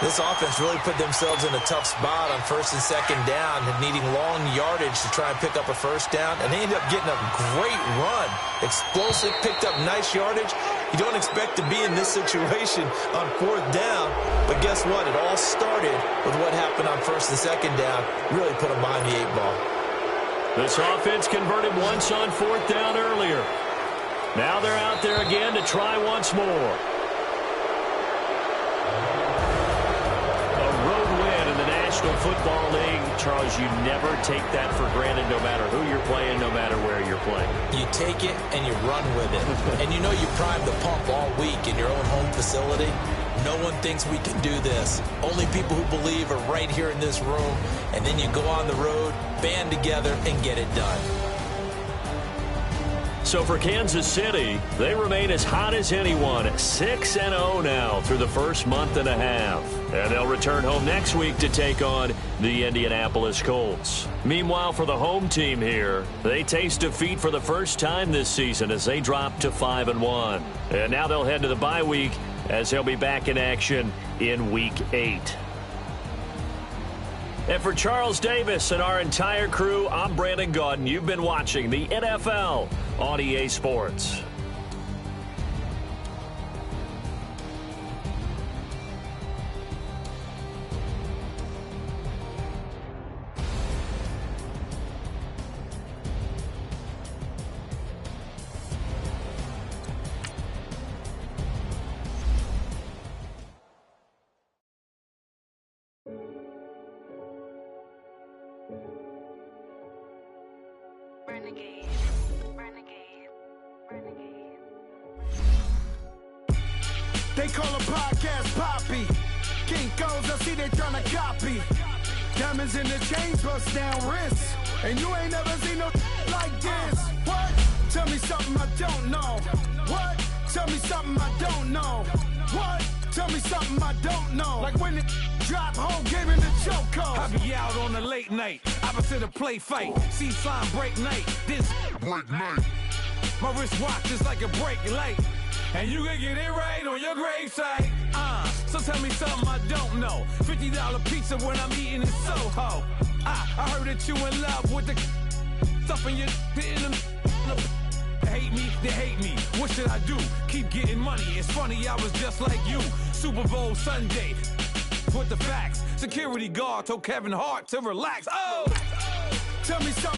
This offense really put themselves in a tough spot on 1st and 2nd down, needing long yardage to try and pick up a 1st down, and they ended up getting a great run. Explosive, picked up nice yardage. You don't expect to be in this situation on 4th down, but guess what? It all started with what happened on 1st and 2nd down. Really put them behind the 8-ball. This offense converted once on 4th down earlier. Now they're out there again to try once more. National Football League, Charles, you never take that for granted no matter who you're playing, no matter where you're playing. You take it and you run with it. And you know you prime the pump all week in your own home facility. No one thinks we can do this. Only people who believe are right here in this room. And then you go on the road, band together, and get it done. So for Kansas City, they remain as hot as anyone, 6-0 now through the first month and a half. And they'll return home next week to take on the Indianapolis Colts. Meanwhile, for the home team here, they taste defeat for the first time this season as they drop to 5-1. And now they'll head to the bye week as they'll be back in action in Week 8. And for Charles Davis and our entire crew, I'm Brandon Gaudin. You've been watching the NFL on EA Sports. They call a podcast Poppy. Kinkos, I see they tryna copy. Diamonds in the chains, bust down wrists. And you ain't never seen no like this. What? Tell me something I don't know. What? Tell me something I don't know. What? Tell me something I don't know. Like when it drop home, game in the chokehold. I be out on a late night, opposite a play fight. See slime break night, this break night. My wristwatch is like a brake light. And you can get it right on your gravesite. So tell me something I don't know. $50 pizza when I'm eating in Soho. I heard that you in love with the stuff in your in the hate me, they hate me. What should I do? Keep getting money. It's funny, I was just like you. Super Bowl Sunday. With the facts. Security guard told Kevin Hart to relax. Oh! Tell me something.